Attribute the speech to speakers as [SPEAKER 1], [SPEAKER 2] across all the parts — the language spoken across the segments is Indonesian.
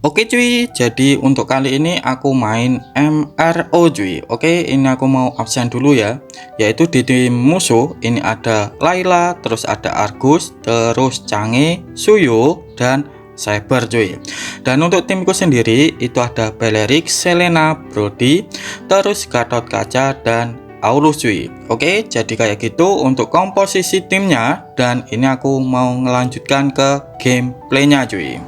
[SPEAKER 1] Oke cuy, jadi untuk kali ini aku main MRO cuy. Oke, ini aku mau absen dulu ya. Yaitu di tim musuh ini ada Layla, terus ada Argus, terus Change, Suyo, dan Cyber cuy. Dan untuk timku sendiri itu ada Belerik, Selena, Brody, terus Gatot Kaca, dan Aulus cuy. Oke, jadi kayak gitu untuk komposisi timnya. Dan ini aku mau ngelanjutkan ke gameplaynya cuy.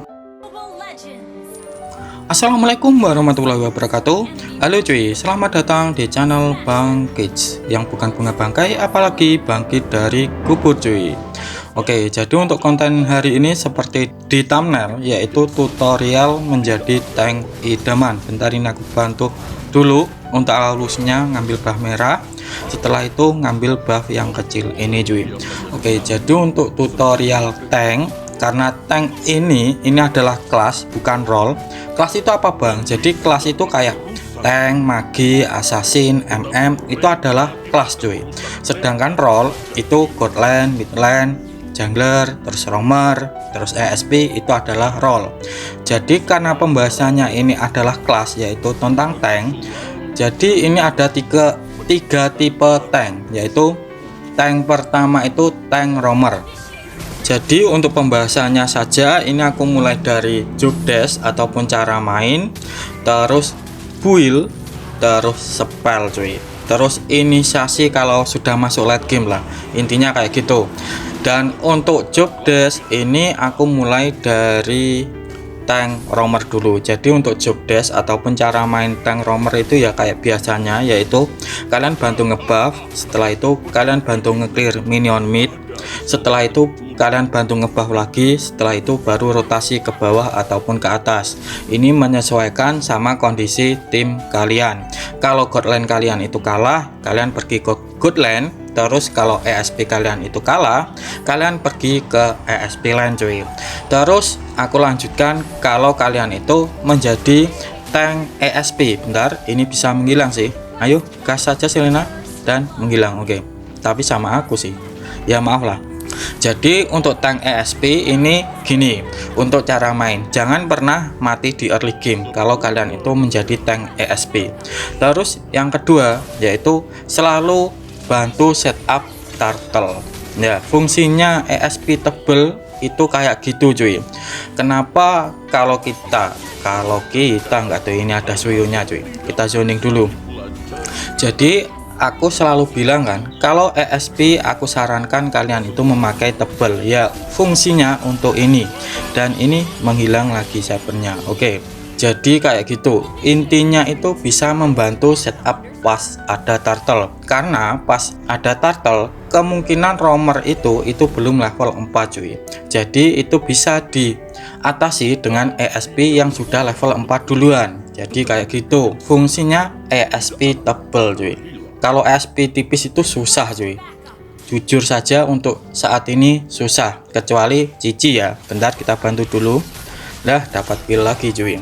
[SPEAKER 1] Assalamualaikum warahmatullahi wabarakatuh. Halo cuy, selamat datang di channel Bang Kids yang bukan bunga bangkai apalagi bangkit dari kubur cuy. Oke, jadi untuk konten hari ini seperti di thumbnail, yaitu tutorial menjadi tank idaman. Bentar, ini aku bantu dulu untuk alusnya ngambil buff merah, setelah itu ngambil buff yang kecil ini cuy. Oke, jadi untuk tutorial tank, karena tank ini adalah kelas bukan role. Kelas itu apa bang? Jadi kelas itu kayak tank, magi, assassin, MM itu adalah kelas cuy. Sedangkan role itu god lane, mid lane, jungler, terus roamer, terus ESP itu adalah role. Jadi karena pembahasannya ini adalah kelas yaitu tentang tank, jadi ini ada tiga tipe tank, yaitu tank pertama itu tank roamer. Jadi untuk pembahasannya saja ini aku mulai dari job dash ataupun cara main, terus build, terus spell cuy, terus inisiasi kalau sudah masuk late game lah, intinya kayak gitu. Dan untuk job dash ini aku mulai dari tank roamer dulu. Jadi untuk job dash ataupun cara main tank roamer itu ya kayak biasanya, yaitu kalian bantu ngebuff, setelah itu kalian bantu ngeclear minion mid, setelah itu kalian bantu ngebuff lagi, setelah itu baru rotasi ke bawah ataupun ke atas. Ini menyesuaikan sama kondisi tim kalian. Kalau god lane kalian itu kalah, kalian pergi ke god lane. Terus kalau ESP kalian itu kalah, kalian pergi ke ESP lane cuy. Terus aku lanjutkan kalau kalian itu menjadi tank ESP. Bentar, ini bisa menghilang sih. Ayo gas saja Selena dan menghilang. Oke, tapi sama aku sih, ya maaf lah. Jadi untuk tank ESP ini gini, untuk cara main jangan pernah mati di early game kalau kalian itu menjadi tank ESP. Terus yang kedua yaitu selalu bantu setup turtle ya. Fungsinya ESP tebel itu kayak gitu cuy. Kenapa? Kalau kita nggak tahu ini ada suyunya cuy, kita zoning dulu. Jadi aku selalu bilang kan, kalau ESP aku sarankan kalian itu memakai tebel ya, fungsinya untuk ini. Dan ini menghilang lagi cybernya. Oke, jadi kayak gitu, intinya itu bisa membantu setup pas ada turtle. Karena pas ada turtle kemungkinan roamer itu belum level 4 cuy. Jadi itu bisa diatasi dengan ESP yang sudah level 4 duluan. Jadi kayak gitu fungsinya ESP tebel cuy. Kalau ESP tipis itu susah cuy, jujur saja untuk saat ini susah, kecuali Cici ya. Bentar, kita bantu dulu. Lah, dapat kill lagi cuy.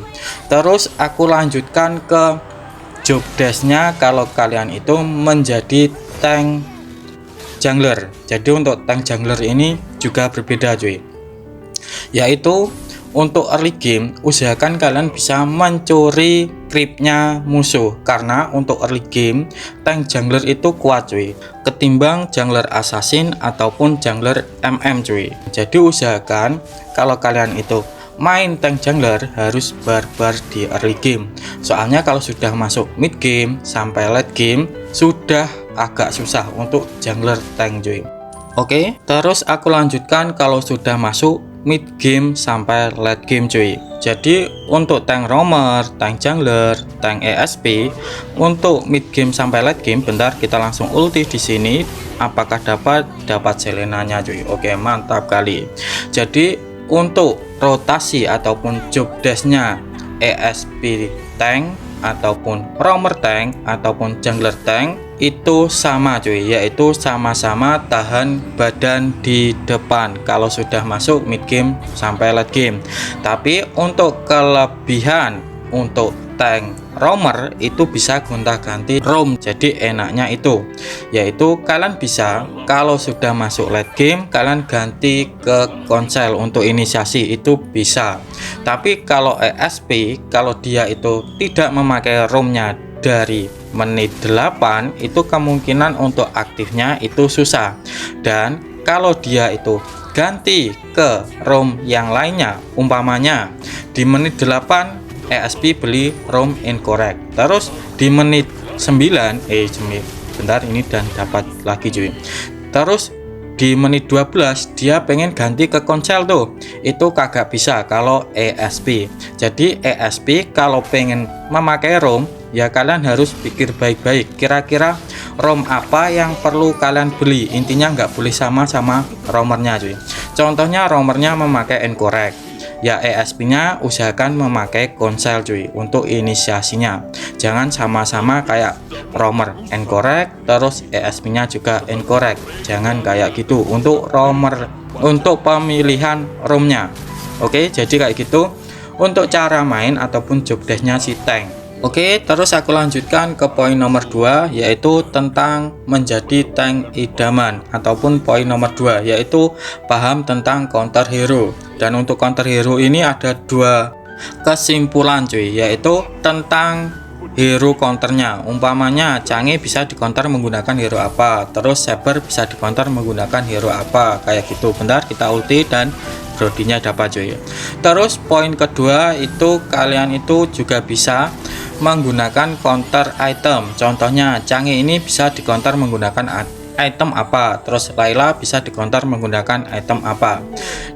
[SPEAKER 1] Terus aku lanjutkan ke job dashnya kalau kalian itu menjadi tank jungler. Jadi untuk tank jungler ini juga berbeda cuy, yaitu untuk early game usahakan kalian bisa mencuri creepnya musuh. Karena untuk early game tank jungler itu kuat cuy, ketimbang jungler assassin ataupun jungler MM cuy. Jadi usahakan kalau kalian itu main tank jungler harus barbar di early game. Soalnya kalau sudah masuk mid game sampai late game sudah agak susah untuk jungler tank cuy. Oke, terus aku lanjutkan kalau sudah masuk mid game sampai late game cuy. Jadi untuk tank roamer, tank jungler, tank ESP, untuk mid game sampai late game, bentar kita langsung ulti di sini. Apakah dapat Selenanya cuy? Oke, mantap kali. Jadi untuk rotasi ataupun job dashnya ESP tank ataupun roamer tank ataupun jungler tank itu sama cuy, yaitu sama-sama tahan badan di depan kalau sudah masuk mid game sampai late game. Tapi untuk kelebihan untuk tank roamer itu bisa gonta-ganti ROM. Jadi enaknya itu yaitu kalian bisa kalau sudah masuk late game kalian ganti ke konsel untuk inisiasi itu bisa. Tapi kalau ESP kalau dia itu tidak memakai ROM-nya dari menit 8 itu kemungkinan untuk aktifnya itu susah. Dan kalau dia itu ganti ke ROM yang lainnya, umpamanya di menit 8 ESP beli ROM incorrect, terus di menit 9 bentar ini dan dapat lagi cuy, terus di menit 12 dia pengen ganti ke konsel tuh, itu kagak bisa kalau ESP. Jadi ESP kalau pengen memakai ROM ya kalian harus pikir baik-baik kira-kira ROM apa yang perlu kalian beli. Intinya nggak boleh sama romernya cuy. Contohnya romernya memakai incorrect ya ESP nya usahakan memakai konsel cuy untuk inisiasinya. Jangan sama-sama kayak romer incorrect terus ESP nya juga incorrect, jangan kayak gitu untuk romer, untuk pemilihan ROM-nya. Oke, jadi kayak gitu untuk cara main ataupun job desk-nya si tank. Oke, terus aku lanjutkan ke poin nomor 2 yaitu tentang menjadi tank idaman, ataupun poin nomor 2 yaitu paham tentang counter hero. Dan untuk counter hero ini ada dua kesimpulan cuy, yaitu tentang hero counternya. Umpamanya Canggih bisa di counter menggunakan hero apa, terus Saber bisa di counter menggunakan hero apa, kayak gitu. Bentar kita ulti dan brodinya dapat cuy. Terus poin kedua itu kalian itu juga bisa menggunakan counter item. Contohnya Canggih ini bisa di counter menggunakan item apa, terus Layla bisa di counter menggunakan item apa.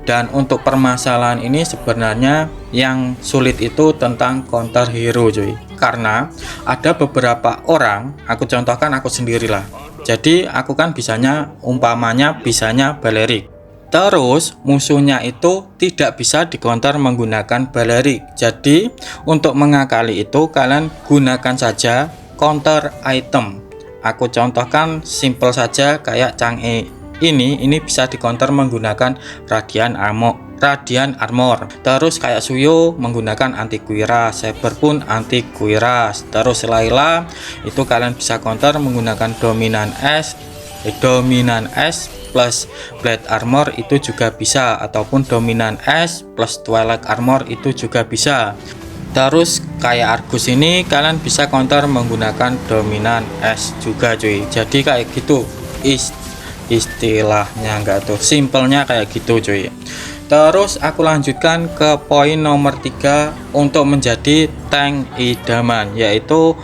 [SPEAKER 1] Dan untuk permasalahan ini sebenarnya yang sulit itu tentang counter hero cuy, karena ada beberapa orang, aku contohkan aku sendirilah. Jadi aku kan bisanya umpamanya bisanya Balerik, terus musuhnya itu tidak bisa di counter menggunakan Balerik. Jadi untuk mengakali itu kalian gunakan saja counter item. Aku contohkan simple saja kayak Chang'e ini bisa di counter menggunakan radiant armor. Terus kayak Suyo menggunakan anti kuiras, Saber pun anti kuiras. Terus Layla itu kalian bisa counter menggunakan dominan S plus blade armor itu juga bisa, ataupun dominan S plus twilight armor itu juga bisa. Terus kayak Argus ini kalian bisa counter menggunakan dominan S juga cuy. Jadi kayak gitu istilahnya, enggak tuh simpelnya kayak gitu cuy. Terus aku lanjutkan ke poin nomor 3 untuk menjadi tank idaman, yaitu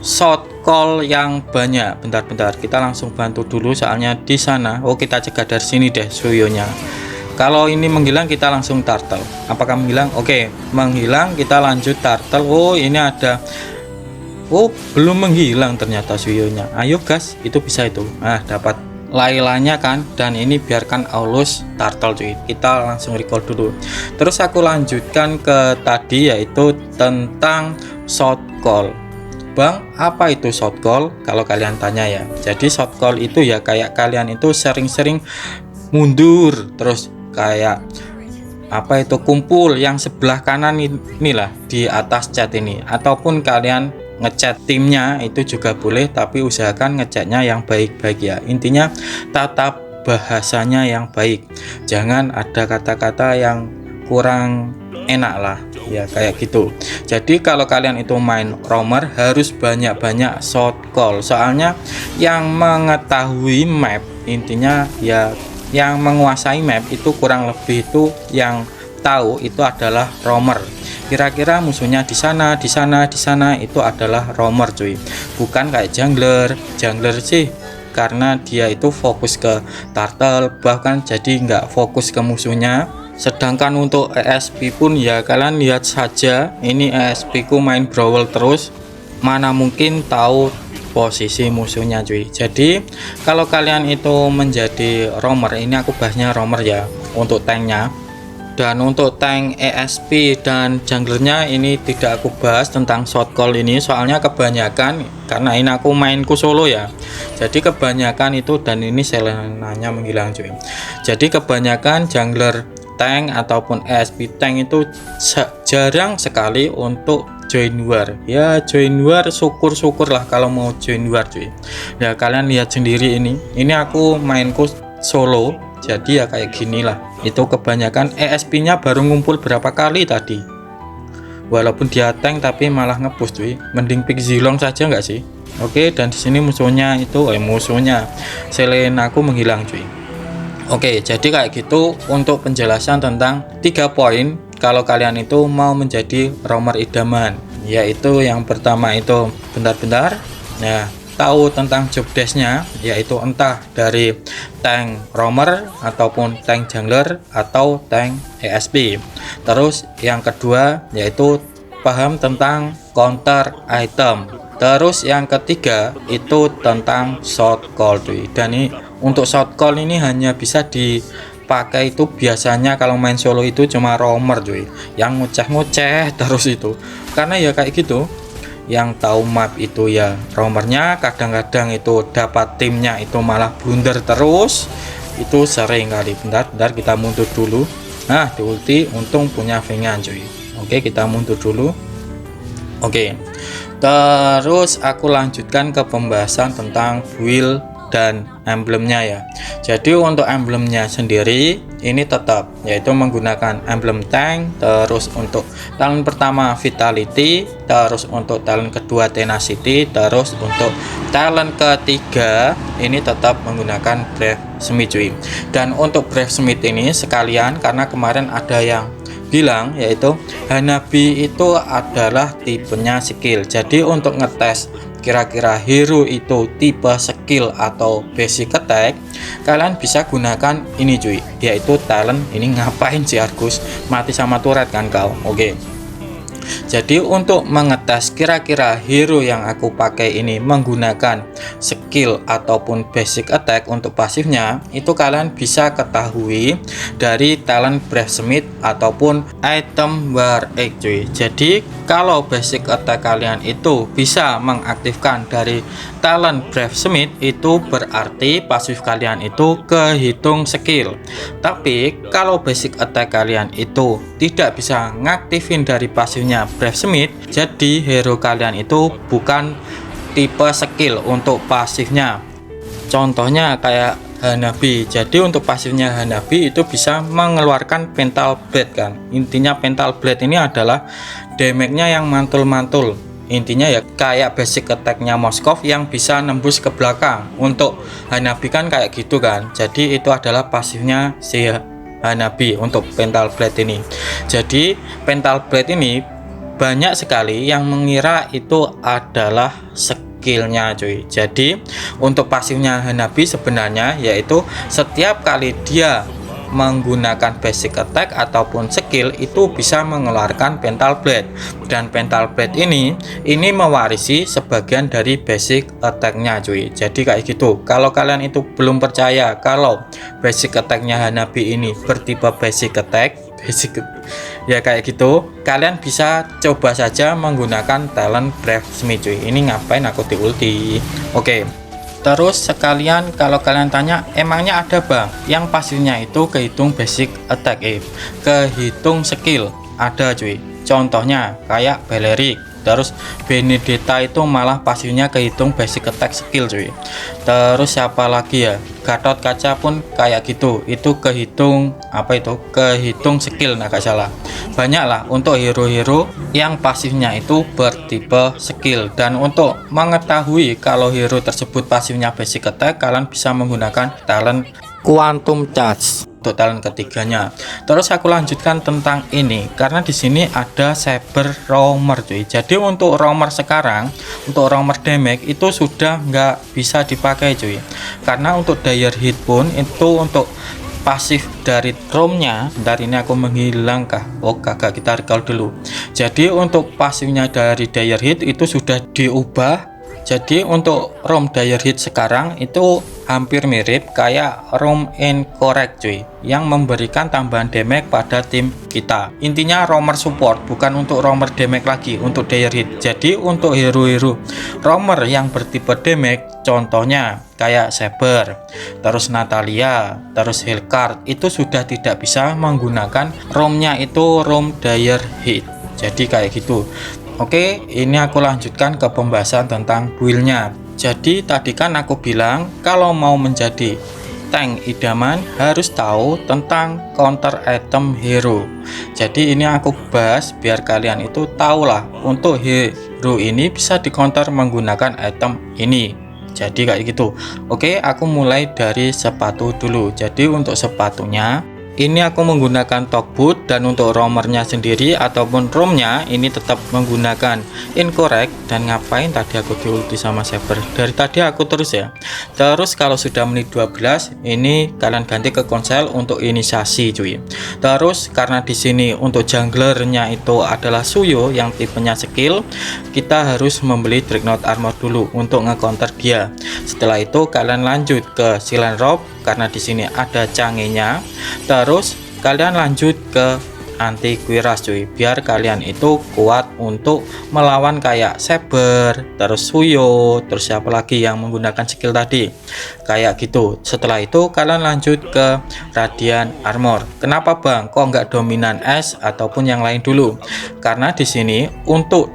[SPEAKER 1] shot call yang banyak. Bentar kita langsung bantu dulu soalnya di sana. Oh, kita cegah dari sini deh Suyonya. Kalau ini menghilang kita langsung turtle. Apakah menghilang? Oke, menghilang, kita lanjut turtle. Oh, ini ada. Oh, belum menghilang ternyata Suyonya. Ayo gas, itu bisa itu. Nah, dapat Lailanya kan. Dan ini biarkan Aulus turtle cuy. Kita langsung recall dulu. Terus aku lanjutkan ke tadi yaitu tentang shot call. Bang, apa itu shot call? Kalau kalian tanya ya. Jadi shot call itu ya kayak kalian itu sering-sering mundur, terus kayak apa itu kumpul yang sebelah kanan inilah di atas chat ini, ataupun kalian ngechat timnya itu juga boleh, tapi usahakan ngechatnya yang baik-baik ya. Intinya tata bahasanya yang baik, jangan ada kata-kata yang kurang enak lah ya, kayak gitu. Jadi kalau kalian itu main roamer harus banyak-banyak shot call, soalnya yang mengetahui map, intinya ya yang menguasai map itu kurang lebih itu yang tahu itu adalah roamer. Kira-kira musuhnya di sana itu adalah roamer cuy, bukan kayak jungler sih, karena dia itu fokus ke turtle bahkan jadi nggak fokus ke musuhnya. Sedangkan untuk ESP pun ya kalian lihat saja, ini ESP ku main brawl terus, mana mungkin tahu posisi musuhnya cuy. Jadi kalau kalian itu menjadi roamer, ini aku bahasnya roamer ya untuk tanknya. Dan untuk tank ESP dan junglernya ini tidak aku bahas tentang shot call ini, soalnya kebanyakan karena ini aku mainku solo ya, jadi kebanyakan itu, dan ini selenanya menghilang cuy. Jadi kebanyakan jungler tank ataupun ESP tank itu jarang sekali untuk join war. Ya join war, syukur-syukur lah kalau mau join war cuy. Ya kalian lihat sendiri ini aku mainku solo, jadi ya kayak gini lah. Itu kebanyakan ESP nya baru ngumpul berapa kali tadi. Walaupun dia tank tapi malah ngepush cuy. Mending pick Zilong saja nggak sih? Oke, dan di sini musuhnya itu musuhnya Selena aku menghilang cuy. Oke, jadi kayak gitu untuk penjelasan tentang 3 poin kalau kalian itu mau menjadi roamer idaman. Yaitu yang pertama itu bentar-bentar. Nah, tahu tentang job desk-nya, yaitu entah dari tank roamer ataupun tank jungler atau tank ESP. Terus yang kedua yaitu paham tentang counter item. Terus yang ketiga itu tentang short call cuy. Dan ini untuk short call ini hanya bisa dipakai itu biasanya kalau main solo itu cuma roamer cuy, yang ngoceh-ngoceh terus itu. Karena ya kayak gitu, yang tahu map itu ya roamernya, kadang-kadang itu dapat timnya itu malah blunder terus. Itu sering kali. Bentar kita mundur dulu. Nah, di ulti untung punya Vengan cuy. Oke, kita mundur dulu. Oke. Terus aku lanjutkan ke pembahasan tentang build dan emblemnya ya. Jadi untuk emblemnya sendiri ini tetap yaitu menggunakan emblem tank, terus untuk talent pertama vitality, terus untuk talent kedua tenacity, terus untuk talent ketiga ini tetap menggunakan brave smith cuy. Dan untuk brave smith ini sekalian karena kemarin ada yang bilang yaitu Hanabi itu adalah tipenya skill. Jadi untuk ngetes kira-kira hero itu tipe skill atau basic attack, kalian bisa gunakan ini cuy, yaitu talent. Ini ngapain sih Argus, mati sama turret kan kau? Oke. Jadi untuk mengetes kira-kira hero yang aku pakai ini menggunakan skill ataupun basic attack untuk pasifnya, itu kalian bisa ketahui dari talent brave smith ataupun item war egg cuy. Jadi kalau basic attack kalian itu bisa mengaktifkan dari talent brave smith, itu berarti pasif kalian itu kehitung skill. Tapi kalau basic attack kalian itu tidak bisa ngaktifin dari pasifnya brave smith, jadi hero kalian itu bukan tipe skill untuk pasifnya. Contohnya kayak Hanabi. Jadi untuk pasifnya Hanabi itu bisa mengeluarkan Pental Blade kan. Intinya Pental Blade ini adalah damage-nya yang mantul-mantul. Intinya ya kayak basic attack-nya Moskov yang bisa nembus ke belakang. Untuk Hanabi kan kayak gitu kan. Jadi itu adalah pasifnya si Hanabi untuk Pental Blade ini. Jadi Pental Blade ini banyak sekali yang mengira itu adalah skillnya cuy. Jadi untuk pasifnya Hanabi sebenarnya yaitu setiap kali dia menggunakan basic attack ataupun skill itu bisa mengeluarkan Pental Blade. Dan Pental Blade ini mewarisi sebagian dari basic attack-nya cuy. Jadi kayak gitu. Kalau kalian itu belum percaya kalau basic attack-nya Hanabi ini bertipe basic attack, ya kayak gitu, kalian bisa coba saja menggunakan talent brave smith cuy. Ini ngapain aku di ulti. Oke. Terus sekalian kalau kalian tanya, emangnya ada bang yang pasifnya itu kehitung basic attack, kehitung skill? Ada cuy. Contohnya kayak Beleric. Terus Benedetta itu malah pasifnya kehitung basic attack skill cuy. Terus siapa lagi ya, Gatot Kaca pun kayak gitu, itu kehitung apa itu, kehitung skill nah gak salah. Banyak lah untuk hero-hero yang pasifnya itu bertipe skill. Dan untuk mengetahui kalau hero tersebut pasifnya basic attack, kalian bisa menggunakan talent Quantum Charge untuk talent ketiganya. Terus aku lanjutkan tentang ini karena di sini ada Saber roamer cuy. Jadi untuk roamer sekarang, untuk roamer damage itu sudah nggak bisa dipakai cuy. Karena untuk dire hit pun itu untuk pasif dari roamnya, dari ini aku menghilang kah? Oh kagak, kita recall dulu. Jadi untuk pasifnya dari dire hit itu sudah diubah. Jadi untuk ROM dire hit sekarang itu hampir mirip kayak ROM incorrect cuy, yang memberikan tambahan damage pada tim kita. Intinya roamer support, bukan untuk roamer damage lagi untuk dire hit. Jadi untuk hero-hero roamer yang bertipe damage, contohnya kayak Saber, terus Natalia, terus Hellcard, itu sudah tidak bisa menggunakan ROM-nya itu ROM dire hit. Jadi kayak gitu. Oke, ini aku lanjutkan ke pembahasan tentang build-nya. Jadi tadi kan aku bilang kalau mau menjadi tank idaman harus tahu tentang counter item hero. Jadi ini aku bahas biar kalian itu tahulah untuk hero ini bisa di counter menggunakan item ini. Jadi kayak gitu. Oke, aku mulai dari sepatu dulu. Jadi untuk sepatunya ini aku menggunakan top boot, dan untuk roamernya sendiri ataupun roamnya ini tetap menggunakan incorrect. Dan ngapain tadi aku diulti sama Saber? Dari tadi aku terus ya. Terus kalau sudah menit 12 ini kalian ganti ke konsel untuk inisiasi cuy. Terus karena di sini untuk junglernya itu adalah Suyo yang tipenya skill, kita harus membeli Dreadnought Armor dulu untuk nge-counter dia. Setelah itu kalian lanjut ke Silent Robe karena di sini ada cangenya. Terus kalian lanjut ke anti kuiras cuy, biar kalian itu kuat untuk melawan kayak Saber, terus Suyo, terus siapa lagi yang menggunakan skill tadi kayak gitu. Setelah itu kalian lanjut ke Radiant Armor. Kenapa bang kok nggak dominan es ataupun yang lain dulu? Karena di sini untuk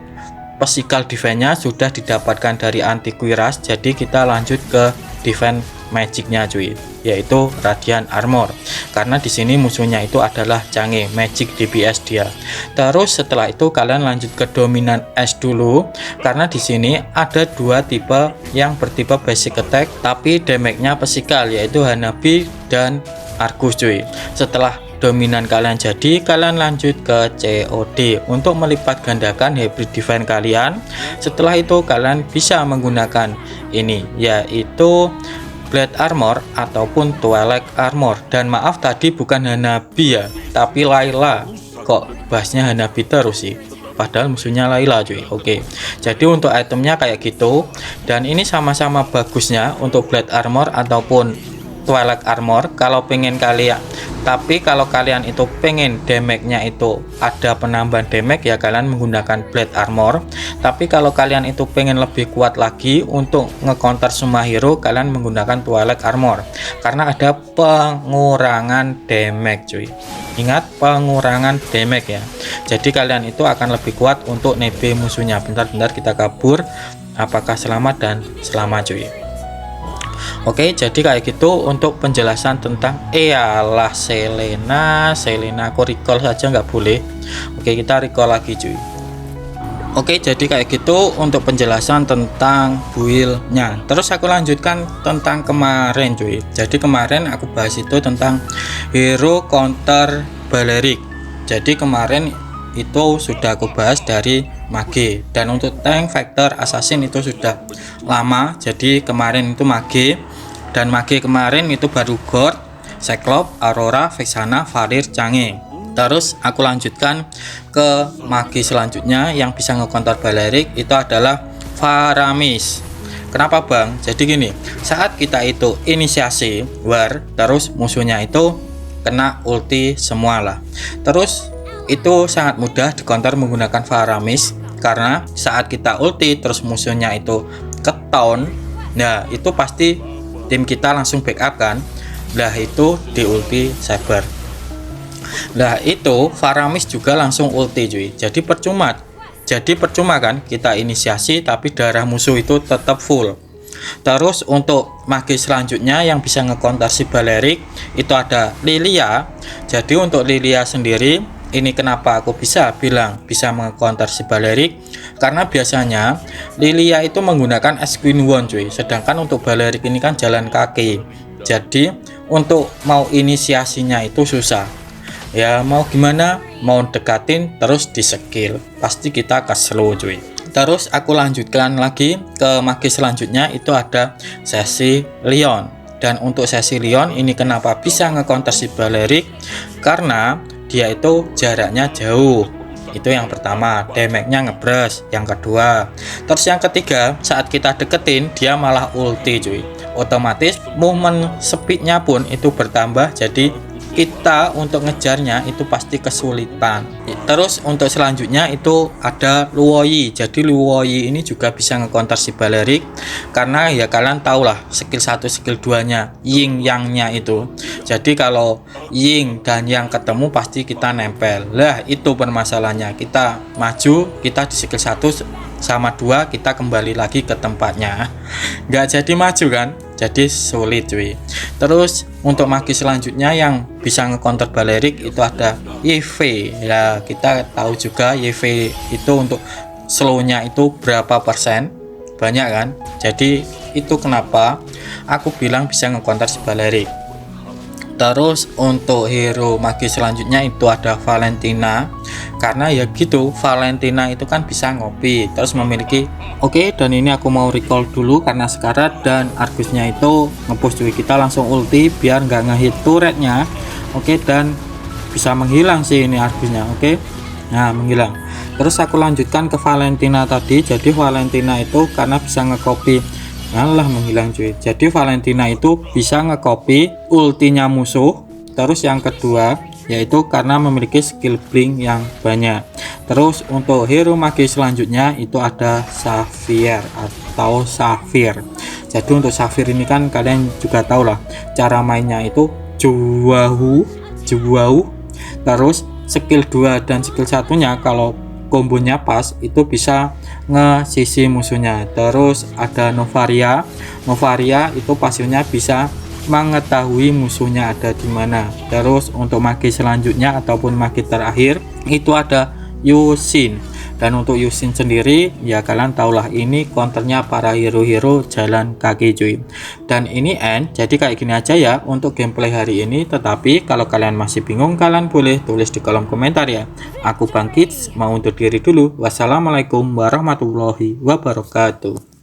[SPEAKER 1] physical defense-nya sudah didapatkan dari anti kuiras, jadi kita lanjut ke defense magicnya cuy, yaitu Radiant Armor. Karena di sini musuhnya itu adalah Canggih Magic DPS dia. Terus setelah itu kalian lanjut ke dominan es dulu, karena di sini ada dua tipe yang bertipe basic attack tapi damage-nya physical, yaitu Hanabi dan Argus cuy. Setelah dominan kalian jadi, kalian lanjut ke COD untuk melipat gandakan hybrid defense kalian. Setelah itu kalian bisa menggunakan ini, yaitu Blade Armor ataupun Twilight Armor. Dan maaf tadi bukan Hanabi ya, tapi Layla. Kok bahasnya Hanabi terus sih, padahal musuhnya Layla cuy. Oke, jadi untuk itemnya kayak gitu. Dan ini sama-sama bagusnya untuk Blade Armor ataupun Twilight Armor kalau pengen kalian. Tapi kalau kalian itu pengen damage-nya itu ada penambahan damage, ya kalian menggunakan Blade Armor. Tapi kalau kalian itu pengen lebih kuat lagi untuk nge-counter semua hero, kalian menggunakan Twilight Armor karena ada pengurangan damage cuy. Ingat, pengurangan damage ya. Jadi kalian itu akan lebih kuat untuk nebe musuhnya. Bentar-bentar kita kabur. Apakah selamat? Dan selamat cuy. Oke, jadi kayak gitu untuk penjelasan tentang Eyalah Selena aku recall saja nggak boleh. Oke, kita recall lagi cuy. Oke, jadi kayak gitu untuk penjelasan tentang build-nya. Terus aku lanjutkan tentang kemarin cuy. Jadi kemarin aku bahas itu tentang hero counter Balerik. Jadi kemarin itu sudah aku bahas dari Mage, dan untuk tank Vector Assassin itu sudah lama. Jadi kemarin itu Mage, dan Mage kemarin itu baru God, Cyclops, Aurora, Vexana, Farir, Canggih. Terus aku lanjutkan ke Mage selanjutnya yang bisa nge-counter Balerik, itu adalah Faramis. Kenapa bang? Jadi gini, saat kita itu inisiasi war, terus musuhnya itu kena ulti semua lah. Terus itu sangat mudah di counter menggunakan Faramis, karena saat kita ulti terus musuhnya itu keton, nah itu pasti tim kita langsung backup kan. Nah itu di ulti Saber. Nah itu Faramis juga langsung ulti cuy. Jadi percuma kan kita inisiasi tapi darah musuh itu tetap full. Terus untuk Mage selanjutnya yang bisa nge-counter si Balerik itu ada Lilia. Jadi untuk Lilia sendiri, ini kenapa aku bisa bilang bisa meng-counter si Balerik, karena biasanya Lilia itu menggunakan Queen Wand cuy, sedangkan untuk Balerik ini kan jalan kaki. Jadi untuk mau inisiasinya itu susah. Ya mau gimana, mau dekatin terus di skill, pasti kita ke slow cuy. Terus aku lanjutkan lagi ke Mage selanjutnya, itu ada sesi Leon. Dan untuk sesi Leon ini kenapa bisa nge-counter si Balerik, karena dia itu jaraknya jauh. Itu yang pertama, damage-nya ngebres. Yang kedua, terus yang ketiga, saat kita deketin dia malah ulti cuy. Otomatis movement speed-nya pun itu bertambah jadi kita untuk ngejarnya itu pasti kesulitan. Terus untuk selanjutnya itu ada Luoyi. Jadi Luoyi ini juga bisa ngecounter si Balerik, karena ya kalian tahu lah skill 1 skill 2 nya Ying Yang-nya itu. Jadi kalau Ying dan Yang ketemu pasti kita nempel lah, itu permasalahannya. Kita maju, kita di skill 1 sama 2 kita kembali lagi ke tempatnya, nggak jadi maju kan, jadi sulit cuy. Terus untuk magi selanjutnya yang bisa ngecounter Balerik itu ada YV. Ya kita tahu juga YV itu untuk slownya itu berapa persen, banyak kan. Jadi itu kenapa aku bilang bisa ngecounter si Balerik. Terus untuk hero magi selanjutnya itu ada Valentina, karena ya gitu, Valentina itu kan bisa ngopi terus memiliki dan ini aku mau recall dulu karena sekarat dan Argusnya itu ngepush cuy. Kita langsung ulti biar nggak ngehit turretnya. Dan bisa menghilang sih ini Argusnya. Nah menghilang. Terus aku lanjutkan ke Valentina tadi. Jadi Valentina itu karena bisa ngekopi, menghilang cuy. Jadi Valentina itu bisa ngekopi ultinya musuh. Terus yang kedua yaitu karena memiliki skill blink yang banyak. Terus untuk hero magi selanjutnya itu ada Xavier atau Saphir. Jadi untuk Saphir ini kan kalian juga tahu lah cara mainnya itu Juwahu. Terus skill 2 dan skill 1 nya kalau kombonya pas itu bisa nge-CC musuhnya. Terus ada Novaria itu pasifnya bisa mengetahui musuhnya ada di mana. Terus untuk magi selanjutnya ataupun magi terakhir itu ada Yusin. Dan untuk Yusin sendiri ya kalian tahulah ini counternya para hero-hero jalan kaki cuy. Dan ini end. Jadi kayak gini aja ya untuk gameplay hari ini. Tetapi kalau kalian masih bingung, kalian boleh tulis di kolom komentar ya. Aku Bang Kids mau undur diri dulu. Wassalamualaikum warahmatullahi wabarakatuh.